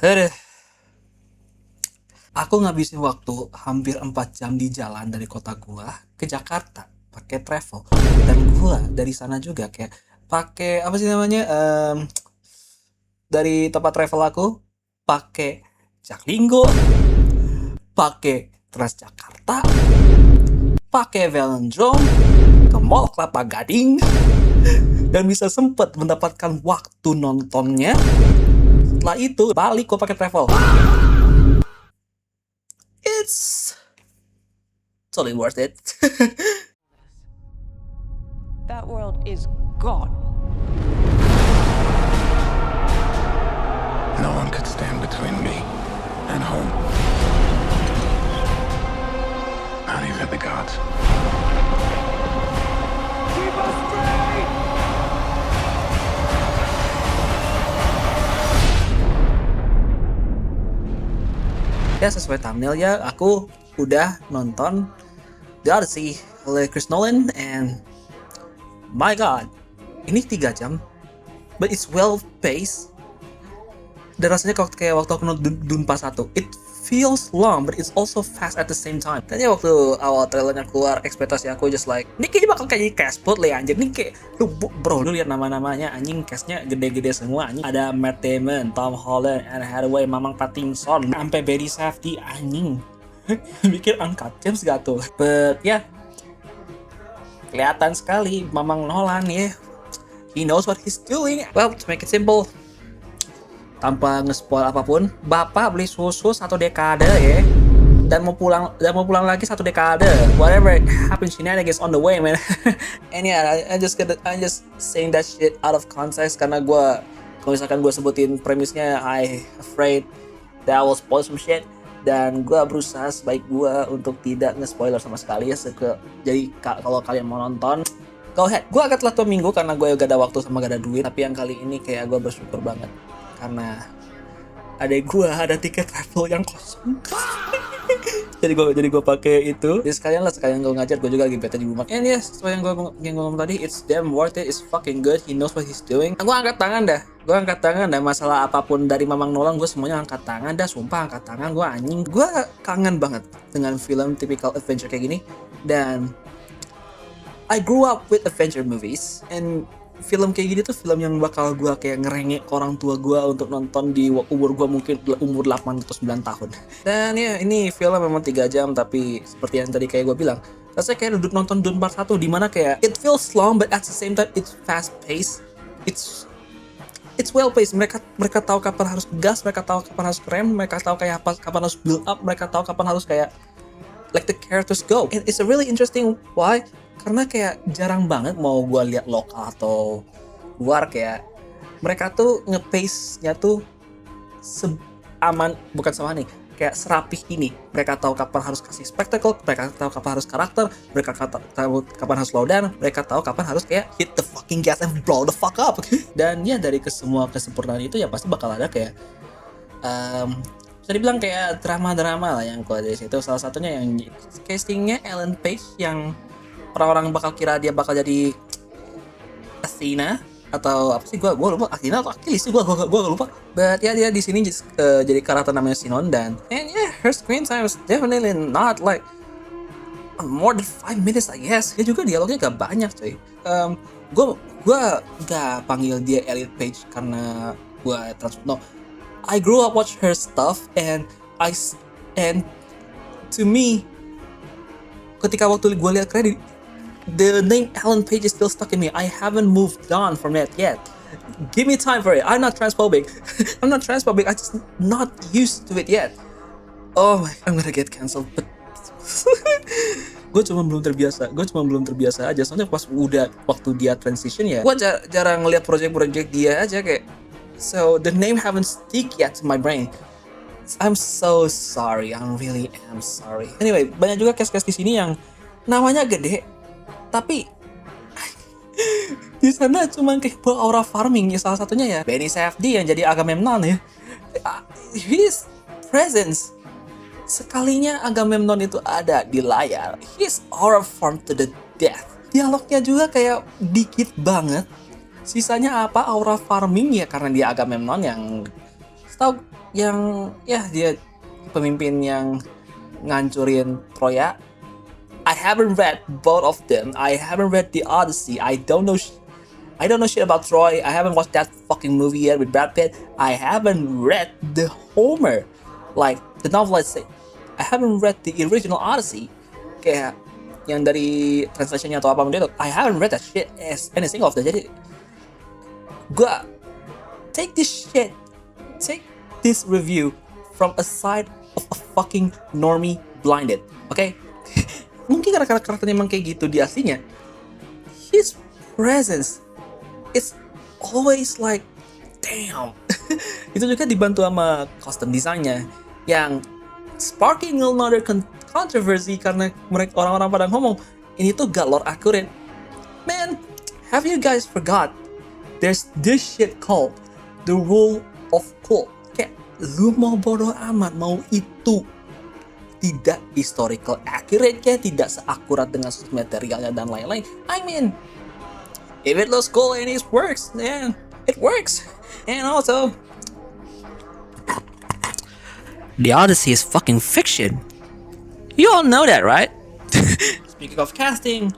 Aduh, aku ngabisin waktu hampir 4 jam di jalan dari kota gua ke Jakarta pakai travel. Dan gua dari sana juga kayak pakai apa sih namanya? Dari tempat travel aku pakai Jaklinggo, pakai Transjakarta, pakai Velodrome, ke Mall Kelapa Gading, dan bisa sempet mendapatkan waktu nontonnya. Setelah itu balik gua pakai travel. It's totally worth it. That world is gone. No one could stand between me and home. Not even the gods. Keep us free! Ya sesuai thumbnail ya, aku udah nonton The Odyssey oleh Chris Nolan, and my god, ini 3 jam, but it's well paced. Dan rasanya kayak waktu aku nonton Dune Part 1, it feels long but it's also fast at the same time. Dan ya waktu awal trailernya keluar, ekspektasi aku just like, ini kayaknya bakal kayak cast spotlight anjir. Ini kayak, bro, lu lihat nama-namanya anjing, castnya gede-gede semua anjing. Ada Matt Damon, Tom Holland, Anne Hathaway, Mamang Pattinson, sampai Barry Safdie anjing. Mikir angkat James gak tuh? But ya, kelihatan sekali Mamang Nolan ya. He knows what he's doing. Well, to make it simple, tanpa nge-spoil apapun, bapak beli susu 1 dekade ya, dan mau pulang lagi 1 dekade. Whatever happens, shenanigans on the way, man. And yeah, I just saying that shit out of context karena kalau misalkan gue sebutin premisnya, I afraid that I will spoil some shit. Dan gue berusaha sebaik gue untuk tidak nge-spoiler sama sekali ya. Jadi kalau kalian mau nonton, go ahead. Gue agak telat 2 minggu karena gue gak ada waktu sama gak ada duit. Tapi yang kali ini kayak gue bersyukur banget karena adek gue ada tiket travel yang kosong. jadi gue pakai itu. Jadi sekalian gue ngajar, gue juga lagi bete di rumah. And yes, sesuai yang gue ngomong tadi, it's damn worth it, it's fucking good, he knows what he's doing. Gue angkat tangan dah, masalah apapun dari Mamang Nolan, gue semuanya angkat tangan dah, sumpah angkat tangan. Gue anjing, gue kangen banget dengan film typical adventure kayak gini. Dan I grew up with adventure movies, and film kayak gini tuh film yang bakal gue kayak ngerengek ke orang tua gue untuk nonton di umur gue mungkin umur 8 atau 9 tahun. Dan ya, ini film memang 3 jam, tapi seperti yang tadi kayak gue bilang, rasanya kayak duduk nonton Dune Part 1, dimana kayak it feels long but at the same time it's fast paced. It's well paced. Mereka tahu kapan harus gas, mereka tahu kapan harus rem, mereka tahu kayak kapan harus build up, mereka tahu kapan harus kayak like the characters go. And it's a really interesting. Why? Karena kayak jarang banget mau gue lihat lokal atau luar kayak mereka tuh nge-pace-nya tuh aman, bukan sama nih, kayak serapih ini. Mereka tahu kapan harus kasih spektakel, mereka tahu kapan harus karakter, mereka tahu kapan harus slow down, mereka tahu kapan harus kayak hit the fucking gas and blow the fuck up. Dan ya dari semua kesempurnaan itu ya pasti bakal ada kayak bisa dibilang kayak drama-drama lah yang keluar dari situ. Salah satunya yang castingnya Ellen Page, yang orang-orang bakal kira dia bakal jadi Athena atau apa sih, gue lupa, Athena atau Achilles sih, gue lupa. But ya dia di sini jadi karakter namanya Sinon, and yeah, her screen time is definitely not like more than 5 minutes I guess. Dia juga dialognya gak banyak coy. Gue gak panggil dia Elliot Page karena gue no, I grew up watch her stuff, and to me, ketika waktu gue lihat kredit, the name Ellen Page is still stuck in me. I haven't moved on from that yet. Give me time for it. I'm not transphobic. I'm just not used to it yet. Oh my, I'm gonna get cancelled. But gue cuma belum terbiasa aja. Soalnya pas waktu dia transition ya, gue jarang ngeliat project dia aja kayak. So the name haven't stick yet to my brain. I'm so sorry. I really am sorry. Anyway, banyak juga cast di sini yang namanya gede, tapi di sana cuma kayak bawa aura farming ya. Salah satunya ya Barry Safdie yang jadi Agamemnon ya. His presence, sekalinya Agamemnon itu ada di layar, his aura farm to the death. Dialognya juga kayak dikit banget. Sisanya apa, aura farming ya karena dia Agamemnon yang tahu yang ya dia pemimpin yang ngancurin Troya. I haven't read both of them. I haven't read the Odyssey. I don't know shit about Troy. I haven't watched that fucking movie yet with Brad Pitt. I haven't read the Homer, like the novel. Let's say I haven't read the original Odyssey. Kayak yang dari translationnya atau apa itu, I haven't read that shit as any single of them. Jadi gua take this review from a side of a fucking normie blinded, okay? Mungkin karena karakternya emang kayak gitu di aslinya, his presence is always like damn. Itu juga dibantu sama custom desainnya yang sparking another controversy karena mereka orang-orang pada ngomong ini tuh gak lore accurate. Man, have you guys forgot there's this shit called the rule of cool. Kayak lu mau bodoh amat mau itu tidak historical accurate, kayak tidak seakurat dengan source materialnya dan lain-lain. I mean, if it looks cool and it works, then it works. And also, the Odyssey is fucking fiction. You all know that, right? Speaking of casting,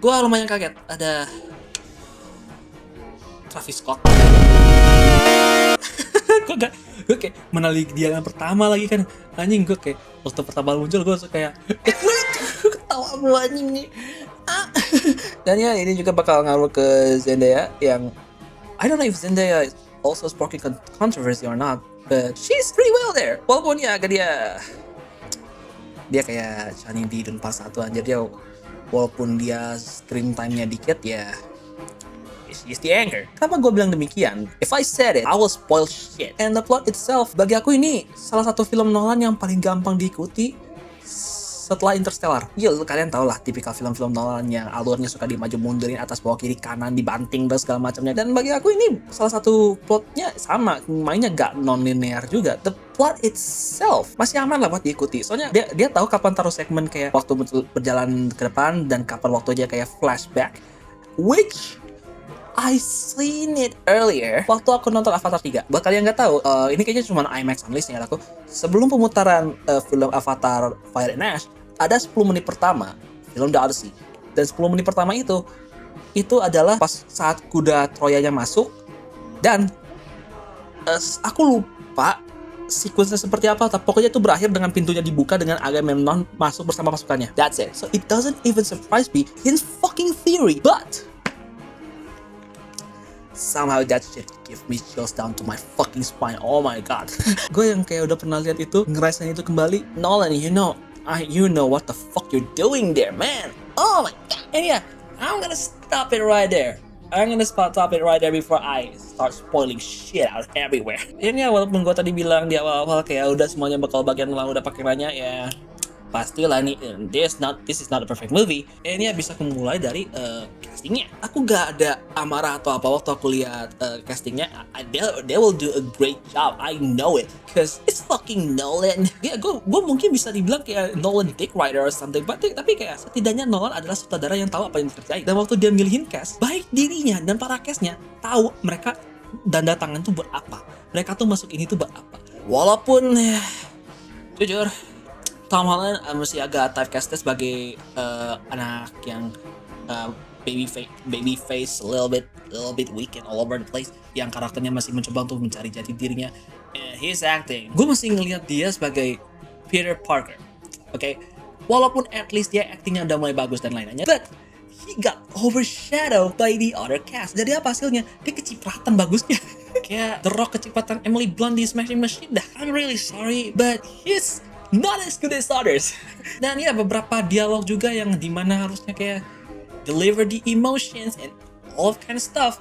gue lumayan kaget ada Travis Scott. gue kayak menali dia yang pertama lagi kan, anjing. Gue kayak waktu pertama muncul gue kayak ketawa mulu anjing nih. Dan ya ini juga bakal ngaruh ke Zendaya yang I don't know if Zendaya is also sparking controversy or not, but she's pretty well there. Walaupun ya agak dia kayak Channing di Dune Part 1 anjir, dia walaupun dia screen time-nya dikit ya she's the anchor. Kenapa gue bilang demikian? If I said it, I will spoil shit. And the plot itself, bagi aku ini salah satu film Nolan yang paling gampang diikuti setelah Interstellar. Ya kalian tau lah tipikal film-film Nolan yang alurnya suka dimaju mundurin, atas bawah kiri kanan, dibanting dan segala macamnya. Dan bagi aku ini salah satu plotnya sama, mainnya gak non-linear juga. The plot itself masih aman lah buat diikuti. Soalnya dia tahu kapan taruh segmen kayak waktu berjalan ke depan dan kapan waktu aja kayak flashback. Which I seen it earlier waktu aku nonton Avatar 3. Buat kalian yang nggak tahu, ini kayaknya cuma IMAX only seingat aku. Sebelum pemutaran film Avatar Fire and Ash, ada 10 menit pertama film The Odyssey. Dan 10 menit pertama itu adalah pas saat kuda Troyanya masuk. Dan aku lupa sequence-nya seperti apa, tapi pokoknya itu berakhir dengan pintunya dibuka dengan Agamemnon masuk bersama pasukannya. That's it. So it doesn't even surprise me in fucking theory, but somehow that shit give me chills down to my fucking spine. Oh my god. Gue yang kayak udah pernah lihat itu, ngerasain itu kembali. Nolan, you know what the fuck you're doing there, man. Oh my god. And yeah, I'm gonna stop it right there. Stop it right there before I start spoiling shit out everywhere. And ya, walaupun gue tadi bilang di awal-awal kayak udah semuanya bakal bagian Nolan udah pakai banyak ya. Pastilah nih, this is not a perfect movie. Ini ya bisa mulai dari castingnya. Aku gak ada amarah atau apa waktu aku lihat castingnya. They will do a great job. I know it, cause it's fucking Nolan. Ya, gue mungkin bisa dibilang kayak Nolan dick writer or something, tapi kayak setidaknya Nolan adalah sutradara yang tahu apa yang terjadi. Dan waktu dia milihin cast, baik dirinya dan para castnya tahu mereka tanda tangan tuh buat apa. Mereka tuh masuk ini tuh buat apa. Walaupun ya, jujur, Tom Holland masih agak typecasted sebagai anak yang baby face, a little bit weak and all over the place, yang karakternya masih mencoba untuk mencari jati dirinya. His acting, gue masih ngelihat dia sebagai Peter Parker, okay? Walaupun at least dia actingnya udah mulai bagus dan lain-lainnya, but he got overshadowed by the other cast. Jadi apa hasilnya? Dia kecipratan bagusnya. Kayak The Rock kecipratan Emily Blunt di Smashing Machine. I'm really sorry, but he's not as good as others. Dan ya beberapa dialog juga yang dimana harusnya kayak deliver the emotions and all kind of stuff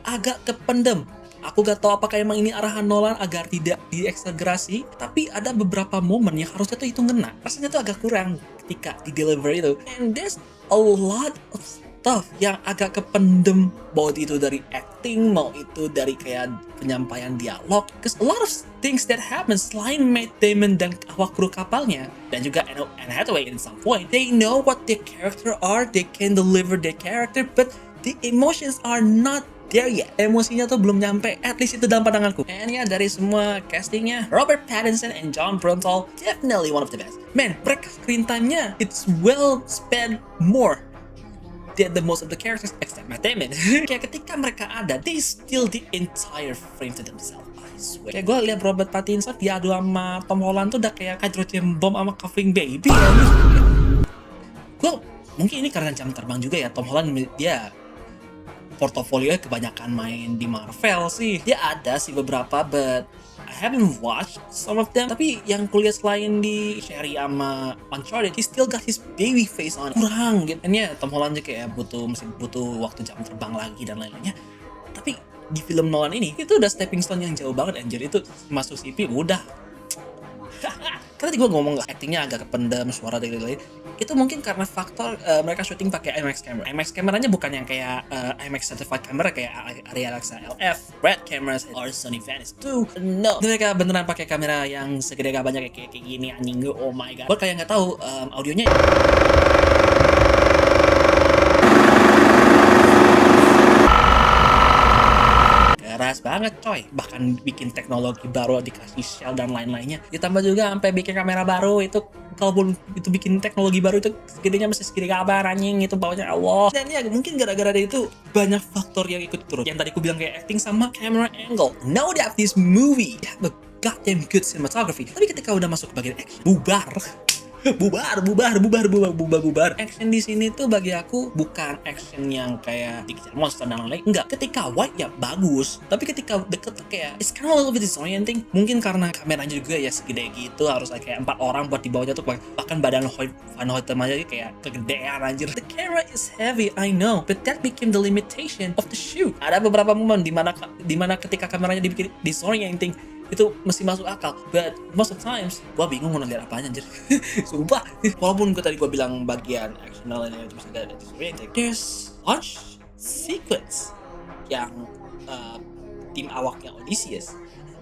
agak kependem. Aku gak tahu apakah emang ini arahan Nolan agar tidak dieksagerasi, tapi ada beberapa momen yang harusnya tuh itu ngena. Rasanya tuh agak kurang ketika di deliver itu. And there's a lot of stuff yang agak kependem, mau itu dari acting, mau itu dari kayak penyampaian dialog. Because a lot of things that happen selain Matt Damon dan awak kru kapalnya, dan juga Anne Hathaway in some point, they know what their character are, they can deliver their character, but the emotions are not there yet. Emosinya tuh belum nyampe, at least itu dalam pandanganku. And ya, dari semua castingnya, Robert Pattinson and John Bernthal definitely one of the best. Man, mereka screen time-nya it's well spent more than the most of the characters except Matt Damon. Kayak ketika mereka ada, they steal the entire frame to themselves. I swear. Kayak gue liat Robert Pattinson diadu sama Tom Holland tuh udah kayak hydrogen bomb sama Coughing Baby. Gue mungkin ini karena jam terbang juga ya. Tom Holland dia portofolio kebanyakan main di Marvel sih. Dia ada sih beberapa, but I haven't watched some of them. Tapi yang kuliah selain di Sherry sama Uncharted, he still got his baby face on. Kurang gitu. Dan ya Tom Holland juga kayak masih butuh waktu jam terbang lagi dan lain-lainnya. Tapi di film Nolan ini, itu udah stepping stone yang jauh banget anjir. Itu masuk CP udah. Karena tadi gue ngomong actingnya agak kependam, suara dan lain-lain. Itu mungkin karena faktor mereka syuting pakai IMAX camera. IMAX kameranya bukan yang kayak IMAX certified camera kayak Arri Alexa LF, Red cameras, or Sony Venice 2. No, mereka beneran pakai kamera yang segede gak banyak kayak gini anjing. Oh my god. Buat kalian nggak tahu, audionya keras banget coy, bahkan bikin teknologi baru dikasih shell dan lain-lainnya, ditambah juga sampai bikin kamera baru. Itu kalaupun itu bikin teknologi baru itu segedenya masih segede kabar anjing, itu bawahnya Allah. Dan ya mungkin gara-gara itu banyak faktor yang ikut turun, yang tadi aku bilang kayak acting sama camera angle. Now that this movie have a goddamn good cinematography, tapi ketika udah masuk ke bagian action, bubar. Action di sini tuh bagi aku bukan action yang kayak dikejar monster dan lain-lain. Enggak. Ketika wide ya bagus, tapi ketika deket tuh kayak it's kind of a little bit disorienting. Mungkin karena kameranya juga ya segede gitu, harus kayak 4 orang buat di bawahnya tuh, bahkan badan Van Hoyten aja kayak kegedean anjir. The camera is heavy, I know, but that became the limitation of the shoot. Ada beberapa momen di mana ketika kameranya dibikin disorienting, itu mesti masuk akal, but most of the times gue bingung mau ngeliat apanya anjir. Sumpah. Walaupun tadi gue bilang bagian actionalnya itu bisa ada disorienting, there's launch sequence yang tim awaknya Odysseus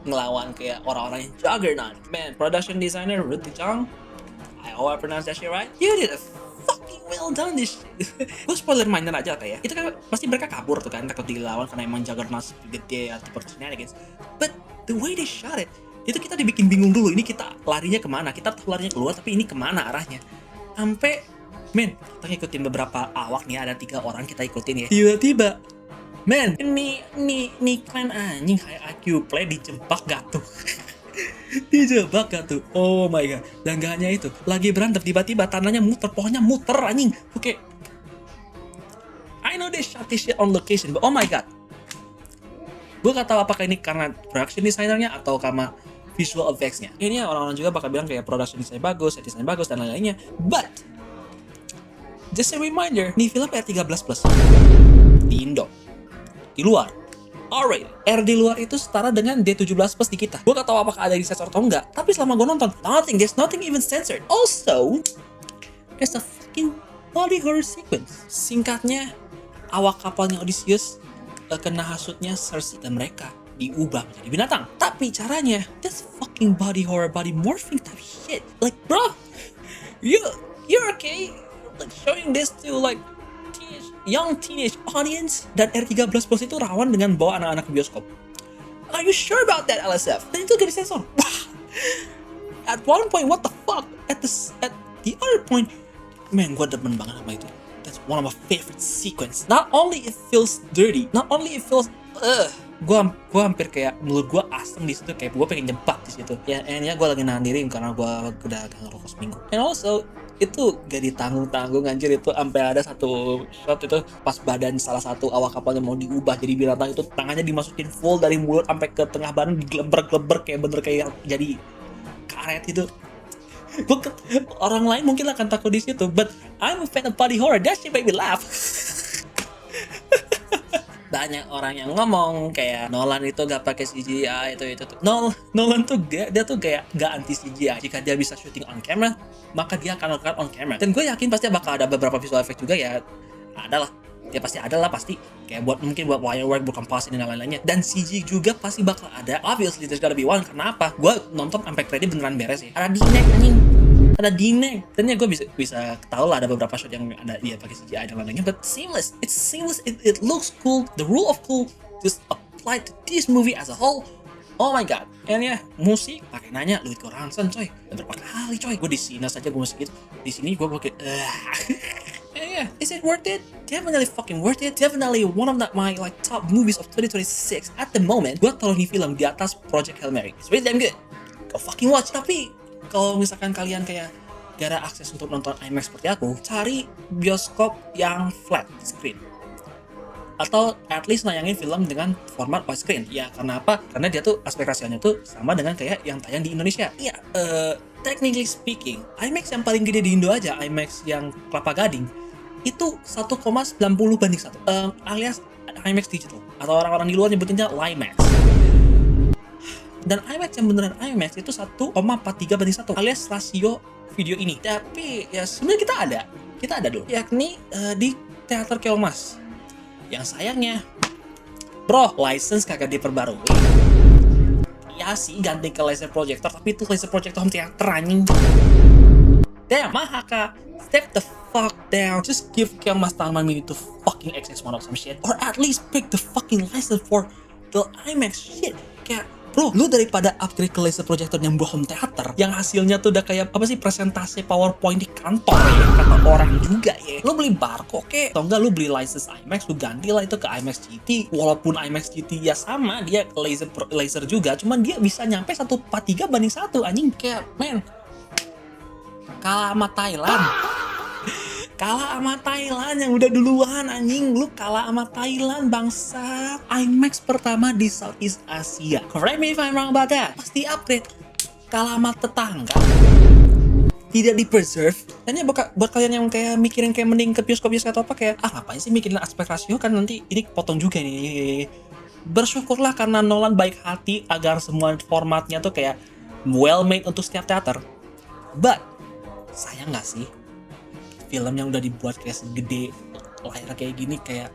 ngelawan kayak orang-orang yang Juggernaut. Man, production designer Ruth Jung, I hope I pronounce that shit right, you did a fucking well done this shit. Gue spoiler minor aja kayak itu kan pasti mereka kabur tuh kan, takut dilawan karena emang Juggernaut gede tipe shenanigans. But the way they shot it, itu kita dibikin bingung dulu. Ini kita larinya kemana? Kita tahu larinya keluar, tapi ini kemana arahnya? Sampai, men, kita ngikutin beberapa awak nih, ada 3 orang kita ikutin ya. Tiba-tiba, men, ini klan anjing kayak IQ Play dijebak gak tuh? Dijebak gak tuh? Oh my god. Dan gak hanya itu, lagi berantem tiba-tiba tanahnya muter, pohonnya muter anjing. Oke. I know they shot this shit on location, but oh my god. Gue gak tahu apakah ini karena production designernya atau karena visual effects-nya. Ini ya orang-orang juga bakal bilang kayak production design bagus, set design bagus, dan lain-lainnya. But, just a reminder, ini film R13+. Di Indo. Di luar. Alright, R di luar itu setara dengan D17+ di kita. Gue gak tahu apakah ada di sensor atau enggak, tapi selama gue nonton, there's nothing even censored. Also, there's a fucking body horror sequence. Singkatnya, awak kapalnya Odysseus kena hasutnya Cersei dan mereka diubah menjadi binatang. Tapi caranya, that's fucking body horror, body morphing type shit. Like, bro, you're okay? Like showing this to like young teenage audience, dan R13+ itu rawan dengan bawa anak-anak ke bioskop. Are you sure about that, LSF? Dan itu gak disensor. At one point, what the fuck? At the other point, man, gue demen banget sama itu. That's one of my favorite sequence. Not only it feels dirty, not only it feels gua hampir kayak mulut gua asem di situ, kayak gua pengen nyebak di situ. Ya, endnya gua lagi nahan diri karena gua udah gak ngerokok seminggu. And also itu gak ditanggung-tanggung anjir, itu sampai ada satu shot itu pas badan salah satu awak kapalnya mau diubah jadi binatang, itu tangannya dimasukin full dari mulut sampai ke tengah badan, digleber-gleber kayak bener kayak jadi karet itu. Orang lain mungkin akan takut di situ, but I'm a fan of body horror. That shit make me laugh. Banyak orang yang ngomong kayak Nolan itu gak pakai CGI itu. Nolan tuh dia tuh kayak gak anti CGI. Jika dia bisa shooting on camera, maka dia akan lakukan on camera. Dan gue yakin pasti bakal ada beberapa visual effect juga ya. Pasti ada lah kayak mungkin buat wire work, buat kompas ini dan lain-lainnya. Dan CG juga pasti bakal ada. Obviously there's gotta be one. Kenapa? Gue nonton sampai kredit beneran beres ya. Ada di neck anjing. ada D-neck. Dan ya gue bisa tahu lah ada beberapa shot yang ada dia pakai CGI dan lain-lainnya, but seamless. It's seamless. It looks cool. The rule of cool just applied to this movie as a whole. Oh my god. And ya, musik pakai nanya Ludwig Göransson coy. Dan berapa kali coy gue di sini saja gue musik gitu. Di sini gue pakai yeah, is it worth it? Definitely fucking worth it. Definitely one of my like top movies of 2026 at the moment. Gue taruh ini film di atas Project Hail Mary. It's really damn good. Go fucking watch. Tapi kalau misalkan kalian kayak gak ada akses untuk nonton IMAX seperti aku, cari bioskop yang flat screen. Atau at least nayangin film dengan format widescreen. Ya, karena apa? Karena dia tuh aspek rasionya tuh sama dengan kayak yang tayang di Indonesia. Iya, technically speaking, IMAX yang paling gede di Indo aja, IMAX yang Kelapa Gading, itu 1,90 banding 1. Alias IMAX digital. Atau orang-orang di luar nyebutinnya LIMAX. Dan IMAX yang beneran IMAX itu 1,43 banding 1. Alias rasio video ini. Tapi ya sebenarnya kita ada dulu. Yakni di Teater Keongmas. Yang sayangnya, bro, license kagak diperbarui. Ya sih, ganti ke laser projector, tapi itu laser projector home theater anjing. Damn, Mahaka, step the fuck down. Just give Keongmas Taman Mini to fucking XS1 or some shit. Or at least pick the fucking license for the IMAX shit. Kayak, bro, lu daripada upgrade ke laser projector yang home theater, yang hasilnya tuh udah kayak apa sih, presentasi PowerPoint di kantor ya, kata orang juga ya. Lu beli barcode kek, atau enggak lu beli license IMAX, lu ganti lah itu ke IMAX GT. Walaupun IMAX GT ya sama, dia laser juga, cuman dia bisa nyampe 143 banding 1 anjing. Kayak, man, kalah sama Thailand. Kalah sama Thailand yang udah duluan anjing. Lu kalah sama Thailand bangsa. IMAX pertama di Southeast Asia. Correct me if I'm wrong about that. Pasti upgrade. Kalah sama tetangga. Tidak di preserve. Dan ya buat kalian yang kayak mikirin kayak mending ke bioskop atau apa, kayak ngapain sih mikirin aspek rasio, kan nanti ini potong juga nih. Bersyukurlah karena Nolan baik hati agar semua formatnya tuh kayak well made untuk setiap teater. But sayang gak sih, film yang udah dibuat kayak segede layar kayak gini, kayak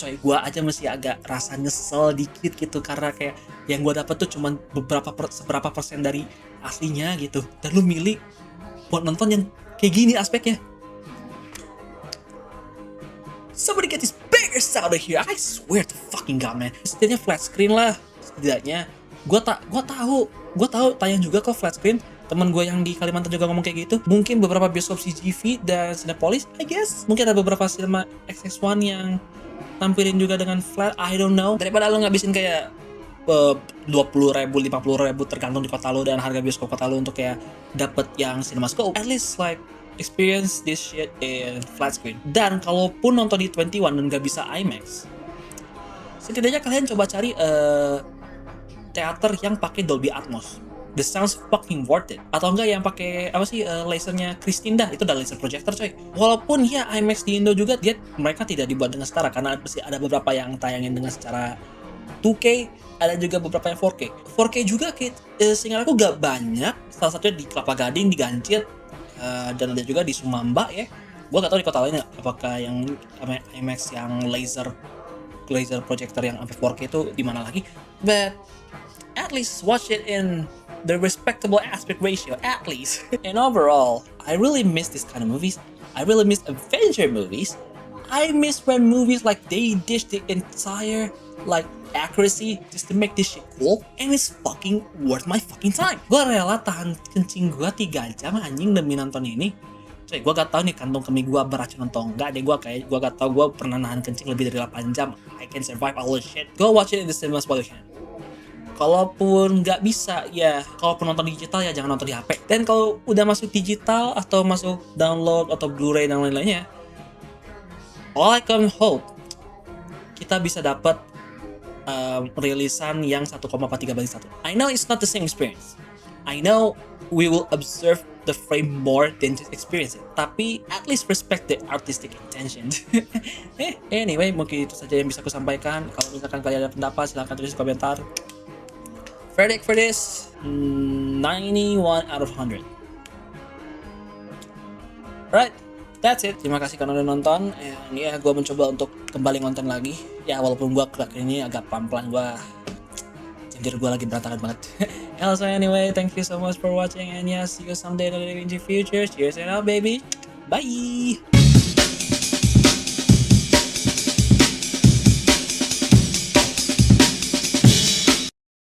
coy, gua aja masih agak rasa nyesel dikit gitu, karena kayak yang gua dapet tuh cuman seberapa persen dari aslinya gitu, dan lu milih buat nonton yang kayak gini aspeknya. Somebody get this bigger sound here, I swear to fucking god man. Setidaknya flat screen lah, setidaknya. Gua tahu tayang juga kok flat screen. Temen gue yang di Kalimantan juga ngomong kayak gitu. Mungkin beberapa bioskop CGV dan Cinepolis, I guess. Mungkin ada beberapa Cinema XX1 yang tampilin juga dengan flat, I don't know. Daripada lo ngabisin kayak 20.000, 50.000 tergantung di kota lo dan harga bioskop kota lo untuk kayak dapet yang CinemaScope, at least like experience this shit in flat screen. Dan kalaupun nonton di 21 dan gak bisa IMAX, setidaknya kalian coba cari teater yang pakai Dolby Atmos. The sounds fucking worth it. Atau enggak yang pakai apa sih, lasernya Christine dah, itu udah laser projector coy. Walaupun ya IMAX di Indo juga mereka tidak dibuat dengan setara, karena masih ada beberapa yang tayangin dengan secara 2K, ada juga beberapa yang 4K. 4K juga seingat aku gak banyak, salah satunya di Kelapa Gading, di Gancit, dan ada juga di Sumamba ya. Gua gak tahu di kota lainnya apakah yang IMAX yang laser projector yang sampai 4K itu di mana lagi. But at least watch it in the respectable aspect ratio, at least. And overall, I really miss this kind of movies. I really miss adventure movies. I miss when movies like they dish the entire like accuracy just to make this shit cool, and it's fucking worth my fucking time. Gua rela tahan kencing gua 3 jam anjing demi nonton ini. Coy, gua gak tahu nih kantong kemih gua beracun atau enggak deh. Gua gak tahu gua pernah nahan kencing lebih dari 8 jam. I can survive all this shit. Go watch it in the cinema solution. Kalaupun nggak bisa, ya kalaupun nonton digital ya jangan nonton di HP. Dan kalau udah masuk digital atau masuk download atau Blu-ray dan lain-lainnya, all I can hope kita bisa dapat rilisan yang 1,43/1. I know it's not the same experience. I know we will observe the frame more than just experience it. Tapi at least respect the artistic intention. Anyway, mungkin itu saja yang bisa aku sampaikan. Kalau misalkan kalian ada pendapat, silahkan tulis di komentar. Verdict for this, 91 out of 100. Right, that's it. Terima kasih karena udah nonton. And ya, gue mencoba untuk kembali ngonten lagi. Ya, walaupun gue kelak ini agak pelan-pelan, gue Anjir, gue lagi berantakan banget. Also anyway, thank you so much for watching and yeah, see you someday in the future. Cheers and out baby. Bye.